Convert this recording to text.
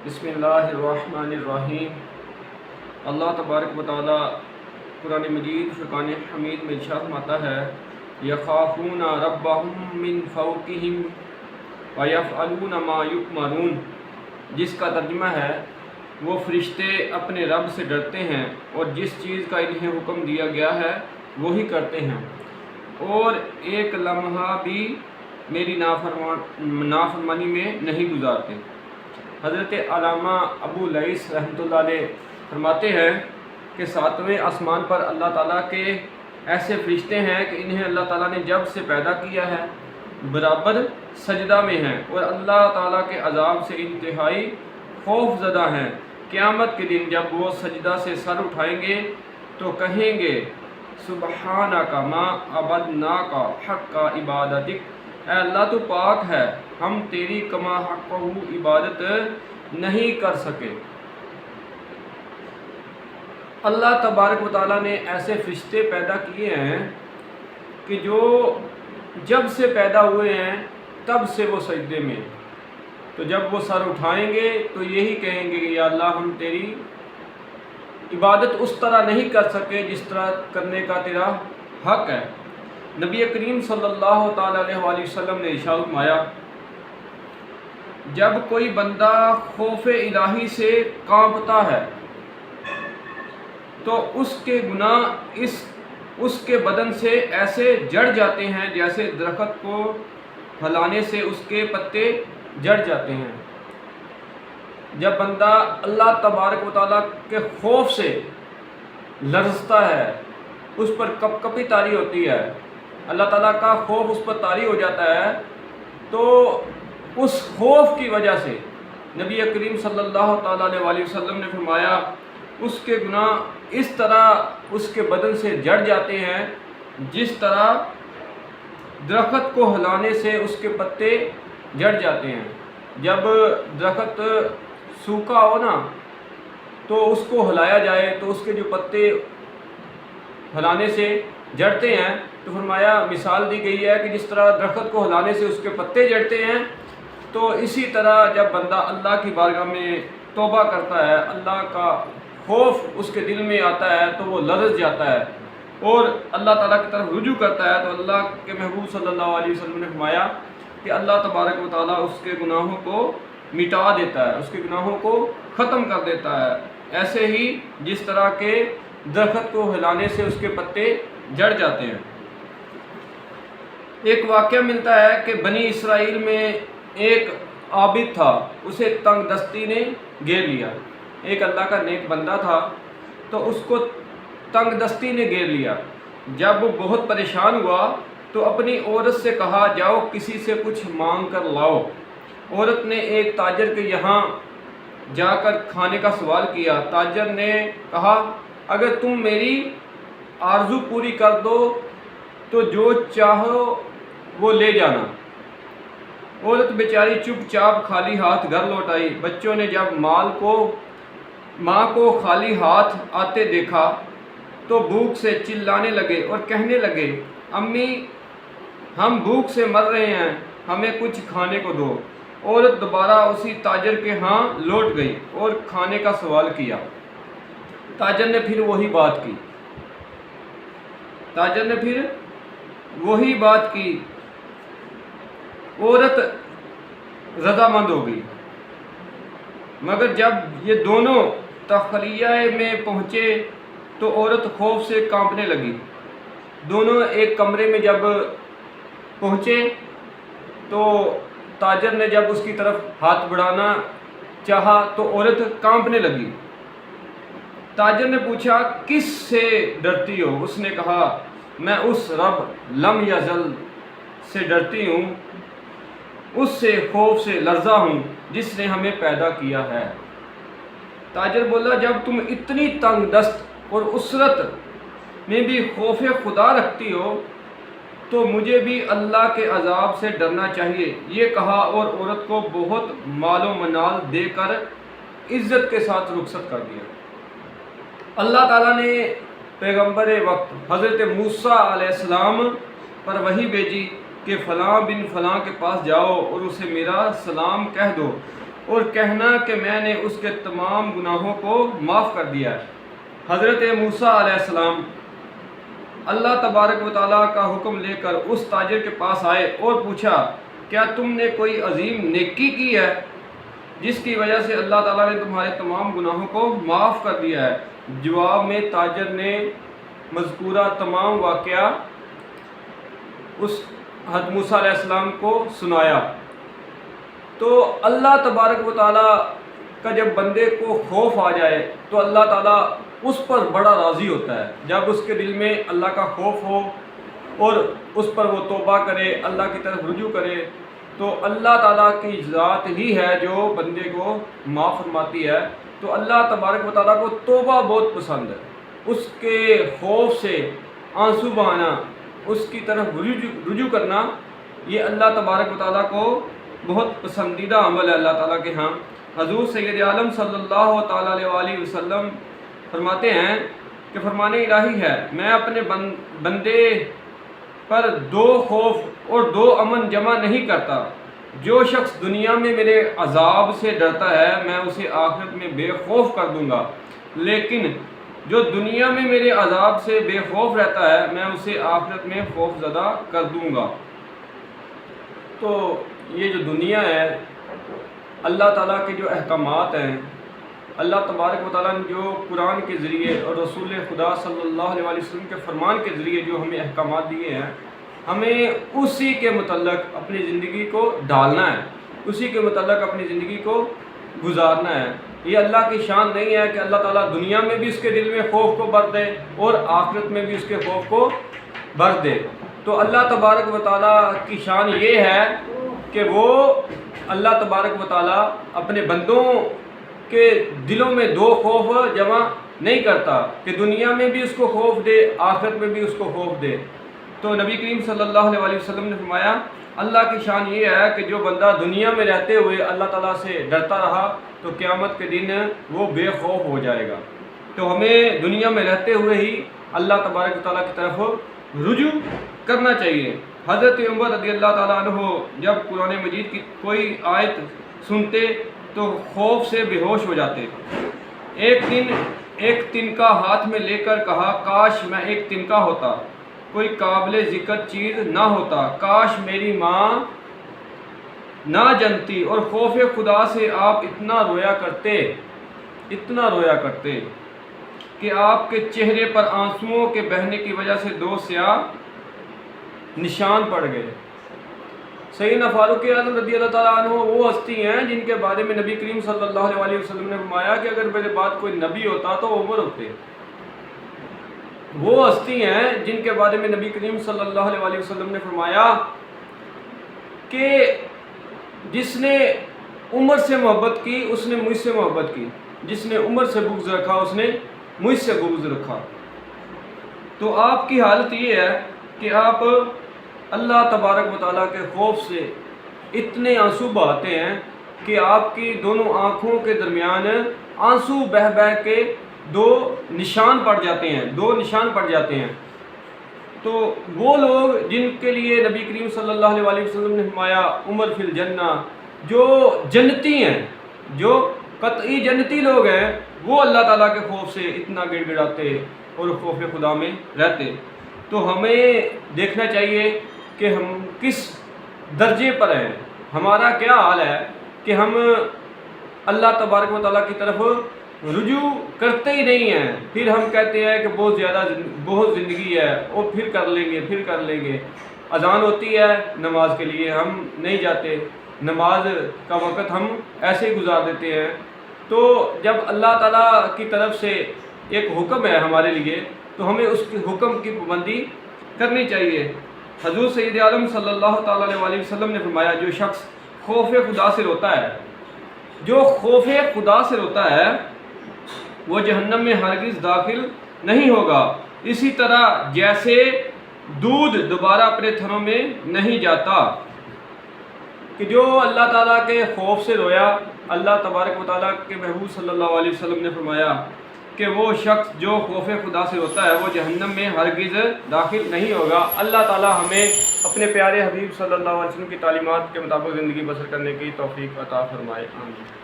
بسم اللہ الرحمن الرحیم۔ اللہ تبارک و تعالی قرآن مجید فرقان حمید میں ارشاد فرماتا ہے یخافون ربهم من فوقهم ویفعلون ما یؤمرون، جس کا ترجمہ ہے وہ فرشتے اپنے رب سے ڈرتے ہیں اور جس چیز کا انہیں حکم دیا گیا ہے وہی کرتے ہیں، اور ایک لمحہ بھی میری نافرمانی میں نہیں گزارتے۔ حضرت علامہ ابو لیث رحمۃ اللہ علیہ فرماتے ہیں کہ ساتویں آسمان پر اللہ تعالیٰ کے ایسے فرشتے ہیں کہ انہیں اللہ تعالیٰ نے جب سے پیدا کیا ہے برابر سجدہ میں ہیں اور اللہ تعالیٰ کے عذاب سے انتہائی خوف زدہ ہیں۔ قیامت کے دن جب وہ سجدہ سے سر اٹھائیں گے تو کہیں گے سبحانک ما عبدناک حق عبادتک، اے اللہ تو پاک ہے، ہم تیری کما حق عبادت نہیں کر سکے۔ اللہ تبارک و تعالیٰ نے ایسے فرشتے پیدا کیے ہیں کہ جو جب سے پیدا ہوئے ہیں تب سے وہ سجدے میں، تو جب وہ سر اٹھائیں گے تو یہی کہیں گے کہ یا اللہ ہم تیری عبادت اس طرح نہیں کر سکے جس طرح کرنے کا تیرا حق ہے۔ نبی کریم صلی اللہ تعالیٰ علیہ وآلہ وسلم نے ارشاد فرمایا جب کوئی بندہ خوف الہی سے کانپتا ہے تو اس کے گناہ اس کے بدن سے ایسے جڑ جاتے ہیں جیسے درخت کو ہلانے سے اس کے پتے جڑ جاتے ہیں۔ جب بندہ اللہ تبارک و تعالیٰ کے خوف سے لرزتا ہے، اس پر کپ کپی طاری ہوتی ہے، اللہ تعالیٰ کا خوف اس پر طاری ہو جاتا ہے، تو اس خوف کی وجہ سے نبی کریم صلی اللہ تعالیٰ علیہ وآلہ وسلم نے فرمایا اس کے گناہ اس طرح اس کے بدن سے جڑ جاتے ہیں جس طرح درخت کو ہلانے سے اس کے پتے جڑ جاتے ہیں۔ جب درخت سوکھا ہو نا تو اس کو ہلایا جائے تو اس کے جو پتے ہلانے سے جڑتے ہیں، تو فرمایا مثال دی گئی ہے کہ جس طرح درخت کو ہلانے سے اس کے پتے جڑتے ہیں، تو اسی طرح جب بندہ اللہ کی بارگاہ میں توبہ کرتا ہے، اللہ کا خوف اس کے دل میں آتا ہے تو وہ لرز جاتا ہے اور اللہ تعالیٰ کی طرف رجوع کرتا ہے، تو اللہ کے محبوب صلی اللہ علیہ وسلم نے فرمایا کہ اللہ تبارک و تعالیٰ اس کے گناہوں کو مٹا دیتا ہے، اس کے گناہوں کو ختم کر دیتا ہے، ایسے ہی جس طرح کے درخت کو ہلانے سے اس کے پتے جڑ جاتے ہیں۔ ایک واقعہ ملتا ہے کہ بنی اسرائیل میں ایک عابد تھا، اسے تنگ دستی نے گھیر لیا۔ ایک اللہ کا نیک بندہ تھا تو اس کو تنگ دستی نے گھیر لیا۔ جب وہ بہت پریشان ہوا تو اپنی عورت سے کہا جاؤ کسی سے کچھ مانگ کر لاؤ۔ عورت نے ایک تاجر کے یہاں جا کر کھانے کا سوال کیا۔ تاجر نے کہا اگر تم میری آرزو پوری کر دو تو جو چاہو وہ لے جانا۔ عورت بیچاری چپ چاپ خالی ہاتھ گھر لوٹ آئی۔ بچوں نے جب ماں کو خالی ہاتھ آتے دیکھا تو بھوک سے چلانے لگے اور کہنے لگے امی ہم بھوک سے مر رہے ہیں، ہمیں کچھ کھانے کو دو۔ عورت دوبارہ اسی تاجر کے ہاں لوٹ گئی اور کھانے کا سوال کیا۔ تاجر نے پھر وہی بات کی۔ عورت رضامند ہو گئی، مگر جب یہ دونوں تخلیہ میں پہنچے تو عورت خوف سے کانپنے لگی۔ دونوں ایک کمرے میں جب پہنچے تو تاجر نے جب اس کی طرف ہاتھ بڑھانا چاہا تو عورت کانپنے لگی۔ تاجر نے پوچھا کس سے ڈرتی ہو؟ اس نے کہا میں اس رب لم یزل سے ڈرتی ہوں، اس سے خوف سے لرزا ہوں جس نے ہمیں پیدا کیا ہے۔ تاجر بولا جب تم اتنی تنگ دست اور اسرت میں بھی خوف خدا رکھتی ہو تو مجھے بھی اللہ کے عذاب سے ڈرنا چاہیے۔ یہ کہا اور عورت کو بہت مال و منال دے کر عزت کے ساتھ رخصت کر دیا۔ اللہ تعالیٰ نے پیغمبر وقت حضرت موسیٰ علیہ السلام پر وحی بھیجی کہ فلاں بن فلاں کے پاس جاؤ اور اسے میرا سلام کہہ دو اور کہنا کہ میں نے اس کے تمام گناہوں کو معاف کر دیا ہے۔ حضرت موسیٰ علیہ السلام اللہ تبارک و تعالیٰ کا حکم لے کر اس تاجر کے پاس آئے اور پوچھا کیا تم نے کوئی عظیم نیکی کی ہے جس کی وجہ سے اللہ تعالیٰ نے تمہارے تمام گناہوں کو معاف کر دیا ہے؟ جواب میں تاجر نے مذکورہ تمام واقعہ اس حضرت موسیٰ علیہ السلام کو سنایا۔ تو اللہ تبارک و تعالیٰ کا جب بندے کو خوف آ جائے تو اللہ تعالیٰ اس پر بڑا راضی ہوتا ہے۔ جب اس کے دل میں اللہ کا خوف ہو اور اس پر وہ توبہ کرے، اللہ کی طرف رجوع کرے، تو اللہ تعالیٰ کی ذات ہی ہے جو بندے کو معاف فرماتی ہے۔ تو اللہ تبارک و تعالیٰ کو توبہ بہت پسند ہے۔ اس کے خوف سے آنسو بہانا، اس کی طرف رجوع کرنا، یہ اللہ تبارک و تعالیٰ کو بہت پسندیدہ عمل ہے اللہ تعالیٰ کے ہاں۔ حضور سید عالم صلی اللہ تعالیٰ علیہ وسلم فرماتے ہیں کہ فرمان الہی ہے، میں اپنے بندے پر دو خوف اور دو امن جمع نہیں کرتا۔ جو شخص دنیا میں میرے عذاب سے ڈرتا ہے میں اسے آخرت میں بے خوف کر دوں گا، لیکن جو دنیا میں میرے عذاب سے بے خوف رہتا ہے میں اسے آخرت میں خوف زدہ کر دوں گا۔ تو یہ جو دنیا ہے، اللہ تعالیٰ کے جو احکامات ہیں، اللہ تبارک و تعالیٰ نے جو قرآن کے ذریعے اور رسول خدا صلی اللہ علیہ وسلم کے فرمان کے ذریعے جو ہمیں احکامات دیے ہیں، ہمیں اسی کے متعلق اپنی زندگی کو ڈالنا ہے، اسی کے متعلق اپنی زندگی کو گزارنا ہے۔ یہ اللہ کی شان نہیں ہے کہ اللہ تعالیٰ دنیا میں بھی اس کے دل میں خوف کو بھر دے اور آخرت میں بھی اس کے خوف کو بھر دے۔ تو اللہ تبارک و تعالیٰ کی شان یہ ہے کہ وہ اللہ تبارک و تعالیٰ اپنے بندوں کے دلوں میں دو خوف جمع نہیں کرتا کہ دنیا میں بھی اس کو خوف دے، آخرت میں بھی اس کو خوف دے۔ تو نبی کریم صلی اللہ علیہ وسلم نے فرمایا اللہ کی شان یہ ہے کہ جو بندہ دنیا میں رہتے ہوئے اللہ تعالیٰ سے ڈرتا رہا تو قیامت کے دن وہ بے خوف ہو جائے گا۔ تو ہمیں دنیا میں رہتے ہوئے ہی اللہ تبارک و تعالیٰ کی طرف رجوع کرنا چاہیے۔ حضرت عمر رضی اللہ تعالیٰ عنہ جب قرآن مجید کی کوئی آیت سنتے تو خوف سے بے ہوش ہو جاتے۔ ایک تنکا ہاتھ میں لے کر کہا کاش میں ایک تنکا ہوتا، کوئی قابل ذکر چیز نہ ہوتا، کاش میری ماں نہ جنتی، اور خوف خدا سے آپ اتنا رویا کرتے کہ آپ کے چہرے پر آنسوؤں کے بہنے کی وجہ سے دو سیاہ نشان پڑ گئے۔ سیدنا فاروق اعظم رضی اللہ تعالیٰ عنہ وہ ہستی ہیں جن کے بارے میں نبی کریم صلی اللہ علیہ وسلم نے فرمایا کہ اگر میرے بعد کوئی نبی ہوتا تو عمر ہوتے۔ وہ ہستی ہیں جن کے بارے میں نبی کریم صلی اللہ علیہ وسلم نے فرمایا کہ جس نے عمر سے محبت کی اس نے مجھ سے محبت کی، جس نے عمر سے بغض رکھا اس نے مجھ سے بغض رکھا۔ تو آپ کی حالت یہ ہے کہ آپ اللہ تبارک و تعالیٰ کے خوف سے اتنے آنسو بہاتے ہیں کہ آپ کی دونوں آنکھوں کے درمیان آنسو بہہ بہہ کے دو نشان پڑ جاتے ہیں۔ تو وہ لوگ جن کے لیے نبی کریم صلی اللہ علیہ وسلم نے فرمایا عمر فی الجنہ، جو جنتی ہیں، جو قطعی جنتی لوگ ہیں، وہ اللہ تعالیٰ کے خوف سے اتنا گڑ گڑاتے اور خوف خدا میں رہتے۔ تو ہمیں دیکھنا چاہیے کہ ہم کس درجے پر ہیں، ہمارا کیا حال ہے کہ ہم اللہ تبارک و تعالیٰ کی طرف رجوع کرتے ہی نہیں ہیں۔ پھر ہم کہتے ہیں کہ بہت زندگی ہے اور پھر کر لیں گے۔ اذان ہوتی ہے نماز کے لیے ہم نہیں جاتے، نماز کا وقت ہم ایسے ہی گزار دیتے ہیں۔ تو جب اللہ تعالیٰ کی طرف سے ایک حکم ہے ہمارے لیے تو ہمیں اس کے حکم کی پابندی کرنی چاہیے۔ حضور سید عالم صلی اللہ تعالیٰ علیہ وسلم نے فرمایا جو شخص خوف خدا سے روتا ہے وہ جہنم میں ہرگز داخل نہیں ہوگا، اسی طرح جیسے دودھ دوبارہ اپنے تھنوں میں نہیں جاتا۔ کہ جو اللہ تعالیٰ کے خوف سے رویا، اللہ تبارک و تعالیٰ کے محبوب صلی اللہ علیہ وسلم نے فرمایا کہ وہ شخص جو خوف خدا سے ہوتا ہے وہ جہنم میں ہرگز داخل نہیں ہوگا۔ اللہ تعالیٰ ہمیں اپنے پیارے حبیب صلی اللہ علیہ وسلم کی تعلیمات کے مطابق زندگی بسر کرنے کی توفیق عطا فرمائے، آمین۔